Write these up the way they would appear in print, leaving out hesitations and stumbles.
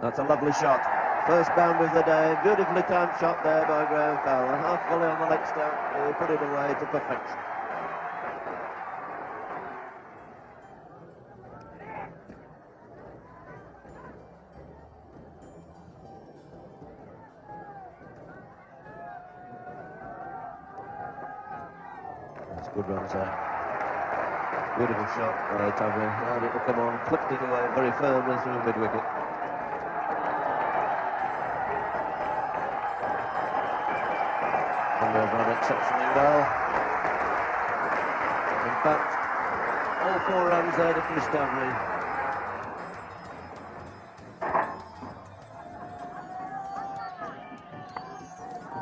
That's a lovely shot. First boundary of the day. Beautifully timed shot there by Graham Fowler. Half volley on the leg stump. He put it away to perfection. That's good runs there. Beautiful shot by Tugger. Allowed it to come on, clipped it away very firmly through mid-wicket. And they've run exceptionally well. In fact, all 4 runs there to Chris Tugger.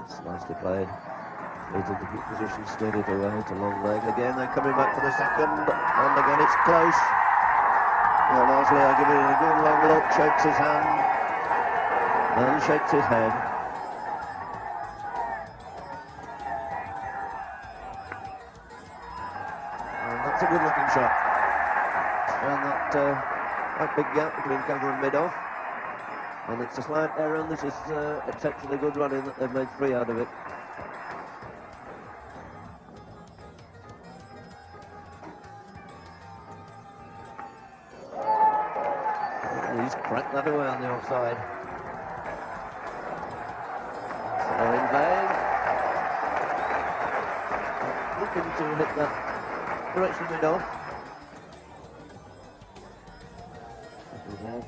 It's nicely played. Into the good position, steered it away to long leg again. They're coming back for the second, and again it's close. Well, Mosley, I give it a good long look, shakes his hand, and shakes his head. And that's a good looking shot. And that big gap between cover and mid-off. And it's a slight error, and this is exceptionally good running that they've made 3 out of it. He's cracked that away on the offside. So in vain. Looking to hit that direction mid-off.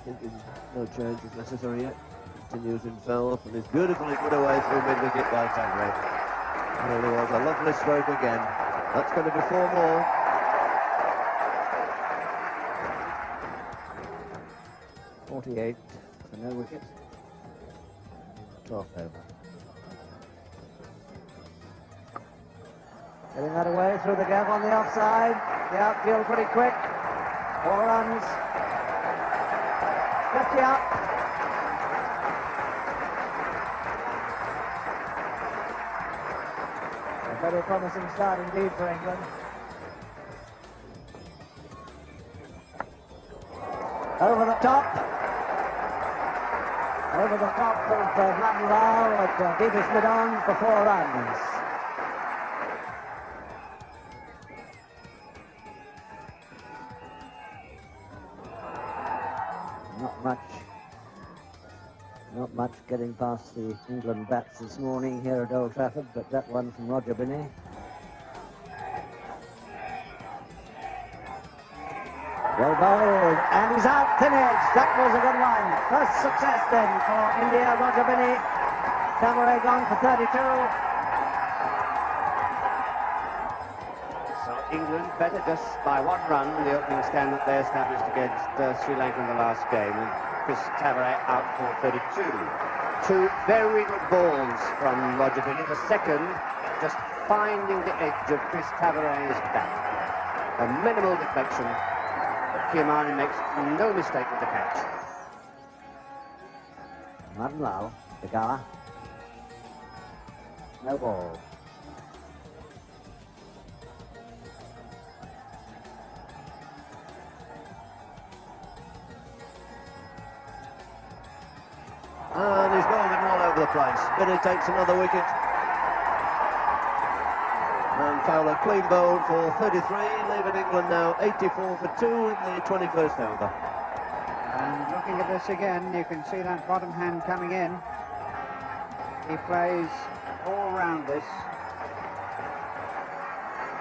Thinking no change is necessary yet. Continues himself and is beautifully put away through mid-wicket by Tagre. Really was a lovely stroke again. That's going to be 4 more. 48 for no wicket. 12th over. Getting that away through the gap on the offside. The outfield pretty quick. 4 runs. 50 up. A very promising start indeed for England. Over the top. Over the top of Gladden Rao at deepest mid-on for 4 runs. Not much getting past the England bats this morning here at Old Trafford, but that one from Roger Binney. Well bowled, and he's out, finished. That was a good one. First success then for India, Roger Binney. Tagore gone for 32. So England better just by 1 run in the opening stand that they established against Sri Lanka in the last game. And Chris Tagore out for 32. 2 very good balls from Roger Binney. The second just finding the edge of Chris Tagore's bat. A minimal deflection. Kiamani makes no mistake with the catch. Martin Lau, the Gala. No ball. And he's bowling all over the place. Binney takes another wicket. And Fowler clean bowl for 33, leaving England now 84 for 2 in the 21st over. And looking at this again, you can see that bottom hand coming in. He plays all round this.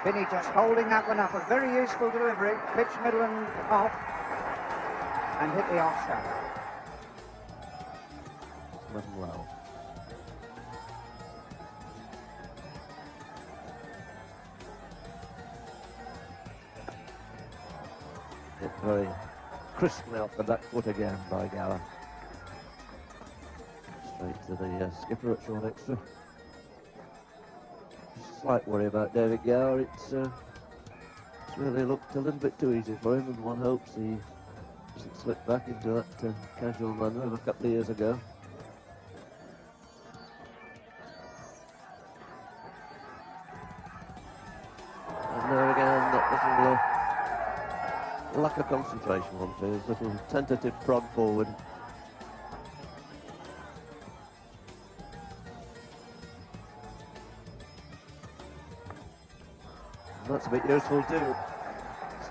Binney just holding that one up, a very useful delivery, pitch middle and off, and hit the offside. Nothing low. Hit very crisply off the back foot again by Gower. Straight to the skipper at short extra. Slight worry about David Gower. It's really looked a little bit too easy for him, and one hopes he doesn't slip back into that casual manner of a couple of years ago. And there again, that little lack of concentration one, his little tentative prod forward. That's a bit useful too.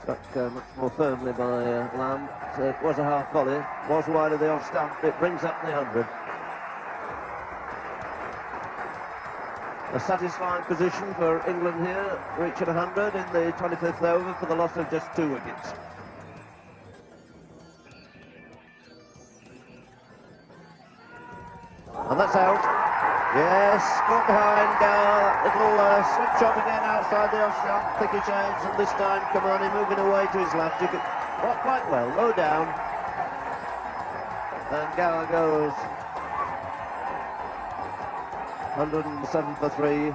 Struck much more firmly by Lamb. So it was a half volley, was wide of the off stump. It brings up the 100. A satisfying position for England here, reaching 100 in the 25th over for the loss of just 2 wickets. And that's out. Yes, got behind little slip shot again outside the off stump, thicky change, and this time Kamani moving away to his left. You could quite well, low down. And Gower goes 107 for 3.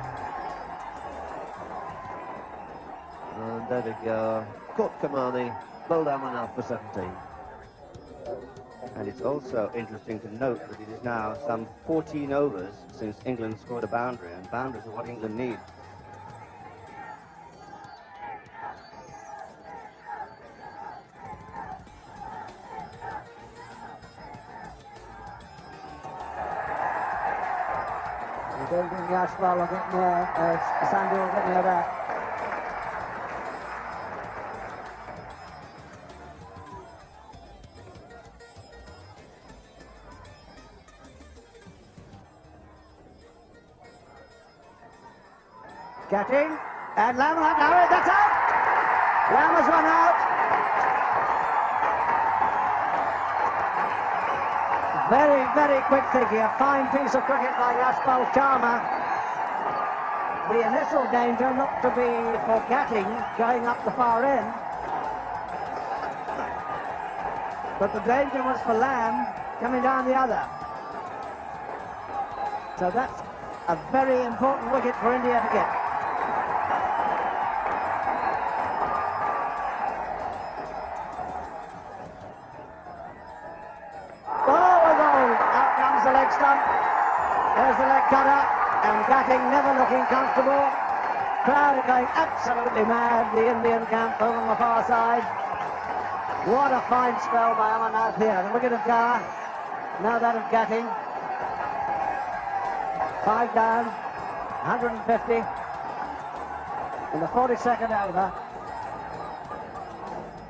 And David Gower caught Kamani, low down and out for 17. And it's also interesting to note that it is now some 14 overs since England scored a boundary, and boundaries are what England need. We're going to bring the Ashwell a bit near, Sandy a bit near there. Getting, and Lamb will have it, that's out! Lamb has run out. Very, very quick thinking, a fine piece of cricket by Yashpal Sharma. The initial danger looked to be for Gatting going up the far end. But the danger was for Lamb coming down the other. So that's a very important wicket for India to get. There's the leg cutter, and Gatting never looking comfortable. Crowd are going absolutely mad, the Indian camp over on the far side. What a fine spell by Amarnath here. The wicket of Gower, now that of Gatting. 5 down, 150 in the 42nd over.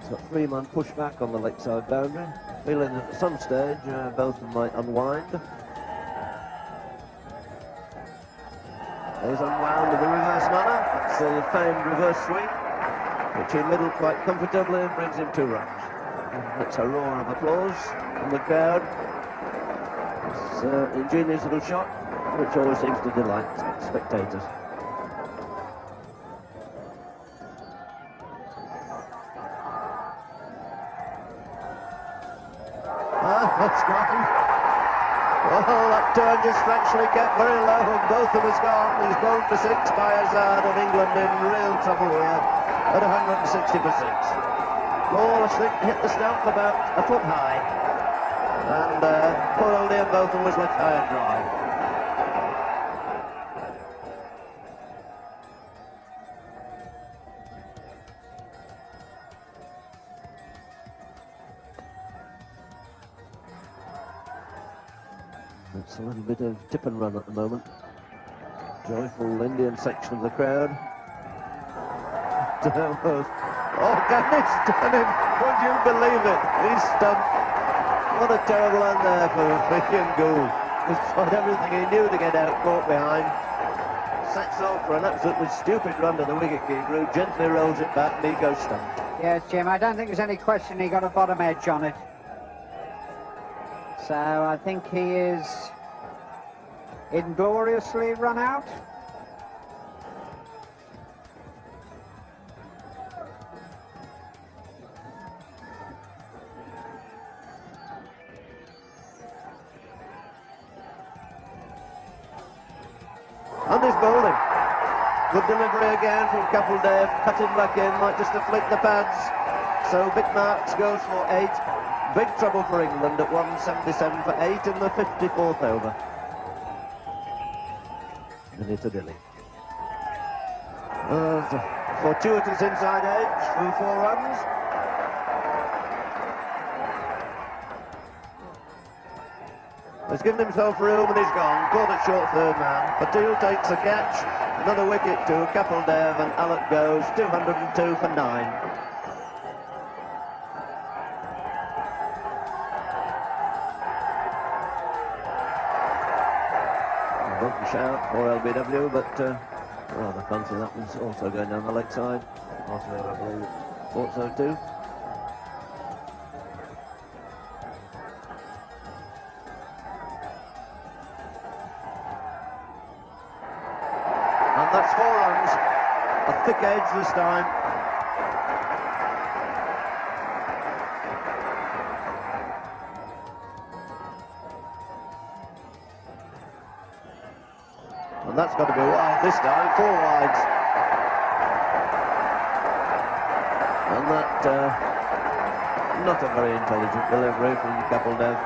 So 3-man pushback on the lakeside boundary. Feeling that at some stage both of them might unwind. He's unwound in the reverse manner. That's the famed reverse sweep, which he middled quite comfortably and brings him 2 runs. And that's a roar of applause from the crowd. It's an ingenious little shot, which always seems to delight spectators. That's gone. Oh, that turn just actually kept very low, and both of us gone. He's bowled for 6 by Azad, and England in real trouble here at 160 for 6. Ball, I think, hit the stump about a foot high, and poor old Ian Botham was left high and dry. It's a little bit of tip and run at the moment. Joyful Indian section of the crowd. Oh, Ganesh done him! Would you believe it? He's stumped. What a terrible end there for Ian Gould. He's tried everything he knew to get out, caught behind. Sets off for an absolutely stupid run to the wicketkeeper, who gently rolls it back, and he goes stumped. Yes, Jim, I don't think there's any question he got a bottom edge on it. So I think he is ingloriously run out. And he's bowling. Good delivery again from Kapil-Dev, cut him back in, might just have flicked the pads. So Big Marks goes for 8. Big trouble for England at 177 for 8 in the 54th over. Minute to Dilly. Fortuitous inside edge for 4 runs. He's given himself room and he's gone. Caught it short third man. Patil takes a catch. Another wicket to Kapildev, and Alec goes 202 for 9. Broken shout for LBW, but rather fancy that one's also going down the leg side. Also, I believe, thought so too. And that's 4 runs. A thick edge this time. And that's got to be wide this time, 4 wides. And that, not a very intelligent delivery from Kapildev.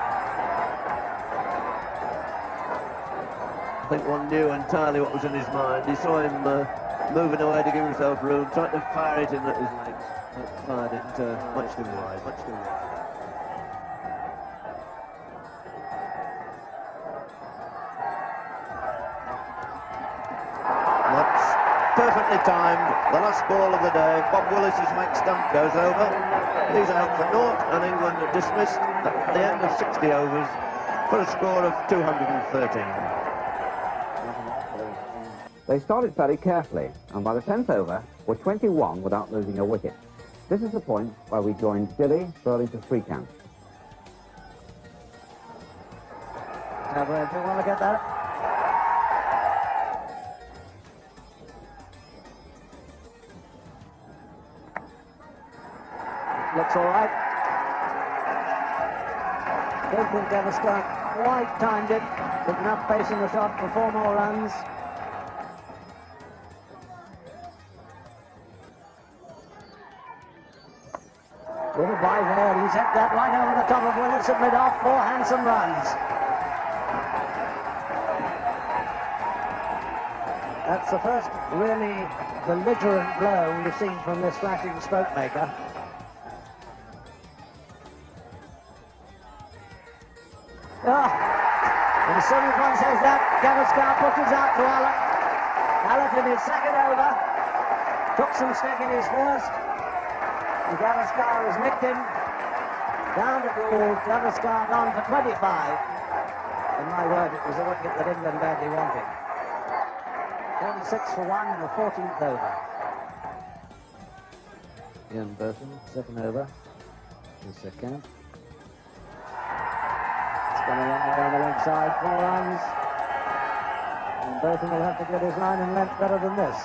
I think one knew entirely what was in his mind. He saw him moving away to give himself room, trying to fire it in at his legs, but fired it much too wide, much too wide. Perfectly timed, the last ball of the day. Bob Willis's make stump goes over. He's out for naught, and England are dismissed at the end of 60 overs for a score of 213. They started very carefully, and by the 10th over, were 21 without losing a wicket. This is the point where we joined Dilly, Burling to free camp. Tabra, do you want to get that? Looks all right. Don't think Gavaskar quite timed it, with enough pace in the shot for 4 more runs. With a bye there, he's hit that right over the top of Willis at mid-off, 4 handsome runs. That's the first really belligerent blow we've seen from this flashing stroke maker. And as soon as one says that, Gavaskar pushes out to Alec. Alec in his second over, took some stick in his first, and Gavaskar has nicked him down to Gould. Gavaskar on for 25. In my word, it was a wicket that England badly wanted. 46 for 1 in the 14th over. Ian Burton, second over. His second. Gone a long way on the leg side, 4 runs. And Burton will have to get his line and length better than this.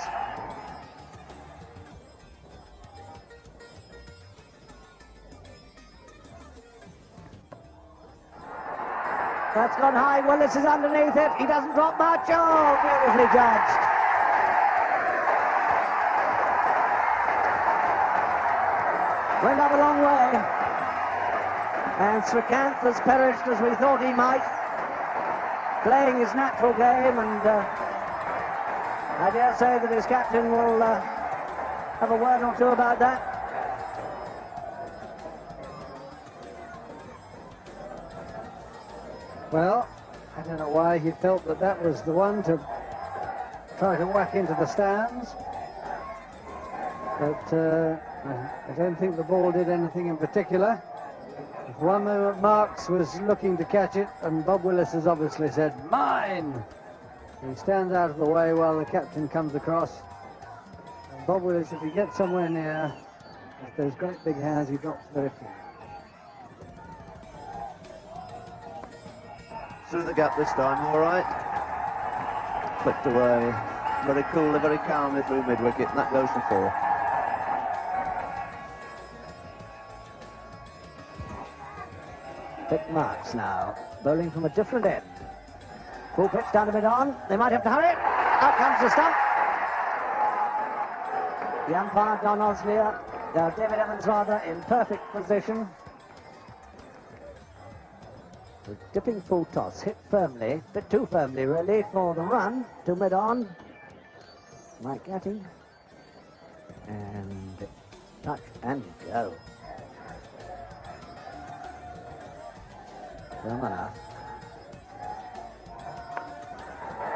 That's gone high, Willis is underneath it, he doesn't drop much, oh, beautifully judged. Went up a long way. And Srikanth has perished as we thought he might, playing his natural game, and I dare say that his captain will have a word or two about that. Well, I don't know why he felt that that was the one to try to whack into the stands, but I don't think the ball did anything in particular. One moment Marks was looking to catch it, and Bob Willis has obviously said, "Mine!" He stands out of the way while the captain comes across. And Bob Willis, if he gets somewhere near, with those great big hands, he drops very few. Through the gap this time, all right. Flicked away. Very coolly, very calmly through mid-wicket, and that goes for 4. Pick Marks now, bowling from a different end. Full pitch down to mid-on, they might have to hurry. Out comes the stump. The umpire, Don Oslier, David Evans rather, in perfect position. The dipping full toss, hit firmly, a bit too firmly really, for the run to mid-on. Mike Gatting. And touch and go. Ramana.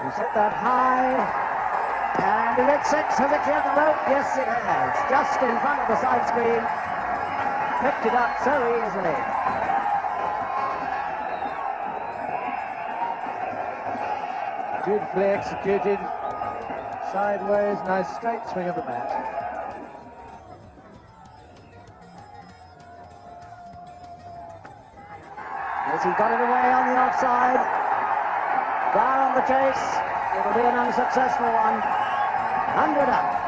He set that high, And is it 6? Has it cleared the rope? Yes, it has. Just in front of the side screen. Picked it up so easily. Beautifully executed. Sideways, nice straight swing of the bat. Yes, he got it away on the offside. Down on the chase. It'll be an unsuccessful one. 100 up.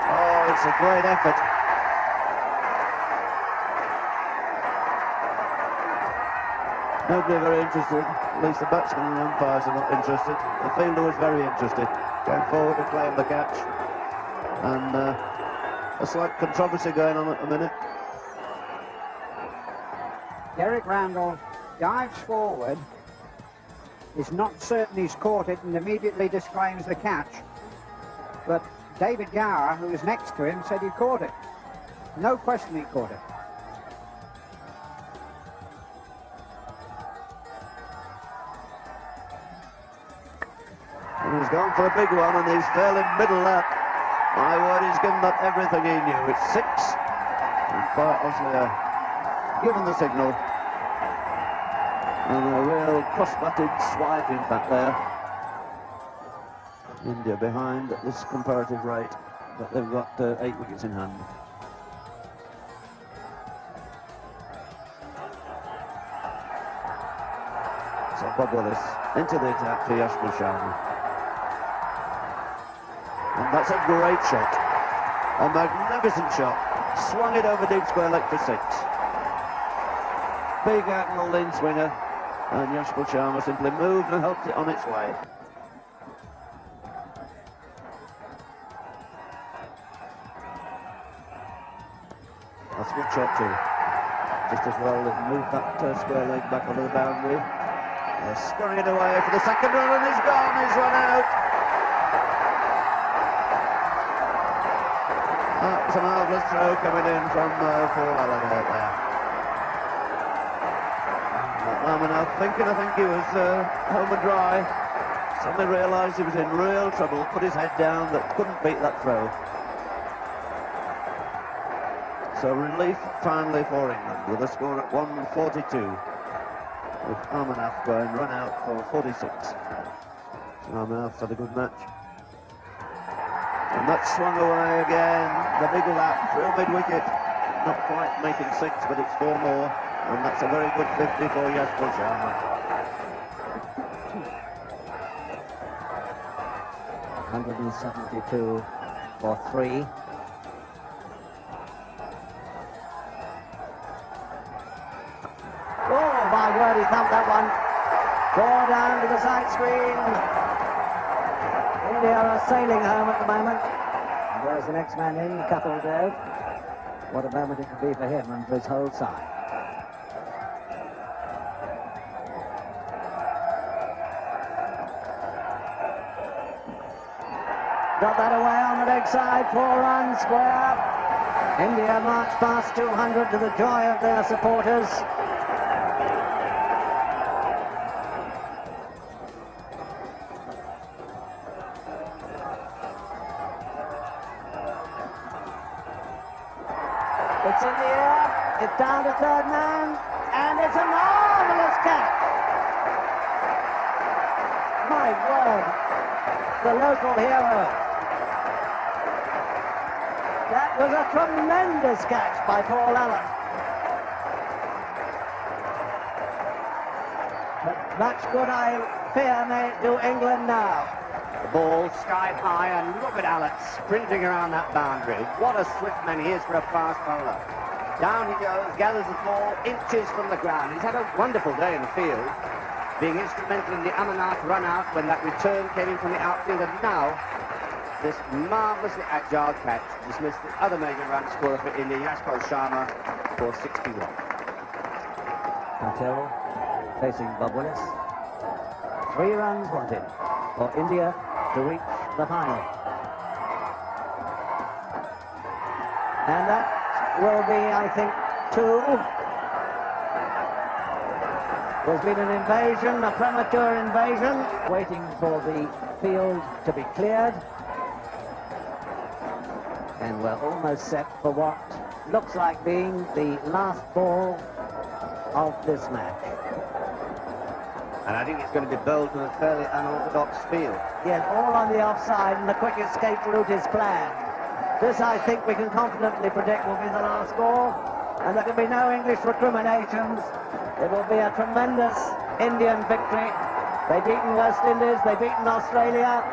Oh, it's a great effort. Nobody very interested, at least the batsmen and umpires are not interested. The fielder was very interested, going forward to claim the catch. And a slight controversy going on at the minute. Derek Randall dives forward, is not certain he's caught it, and immediately disclaims the catch. But David Gower, who was next to him, said he caught it. No question he caught it. And he's gone for a big one, and he's fairly middle up. My word, he's given up everything he knew. It's 6. And quite obviously given the signal. And a real cross-butted swiping back there. India behind at this comparative rate, but they've got 8 wickets in hand. So Bob Willis into the attack to Yashpal Sharma. And that's a great shot. A magnificent shot. Swung it over deep square leg for 6. Big angle in swinger. And Yashpal Sharma simply moved and helped it on its way. That's a good shot too. Just as well as moved that square leg back onto the boundary. Scurrying away for the second run, and he's gone. He's run out. That's a marvellous throw coming in from Paul Allen out there. Now thinking, I think he was home and dry. Suddenly realised he was in real trouble, put his head down, but couldn't beat that throw. So relief finally for England with a score at 142. With Amanaf going run out for 46. So Amanaf's had a good match. And that's swung away again. The big lap through mid-wicket. Not quite making 6, but it's 4 more. And that's a very good 50 for Yashpal Sharma. 172 for 3. Oh, my word, he thumped that one. 4 down to the side screen. India are sailing home at the moment. And there's the next man in, Kapil Dev. What a moment it could be for him and for his whole side. Got that away on the leg side, 4 runs, square. India march past 200 to the joy of their supporters. It's in the air, it's down to third man, and it's a marvellous catch. My word, the local hero. That was a tremendous catch by Paul Allen. But much good, I fear, may it do England now. The ball sky high, and look at Alex sprinting around that boundary. What a swift man he is for a fast bowler. Down he goes, gathers the ball inches from the ground. He's had a wonderful day in the field, being instrumental in the Amarnath run out when that return came in from the outfield, and now this marvellously agile catch dismissed the other major run scorer for India, Yashpal Sharma, for 61. Patel facing Bob Willis. 3 runs wanted for India to reach the final. And that will be, I think, 2. There's been an invasion, a premature invasion, waiting for the field to be cleared. And we're almost set for what looks like being the last ball of this match. And I think it's going to be bowled to a fairly unorthodox field. Yes, all on the offside, and the quick escape route is planned. This, I think, we can confidently predict will be the last ball, and there can be no English recriminations. It will be a tremendous Indian victory. They've beaten West Indies, they've beaten Australia,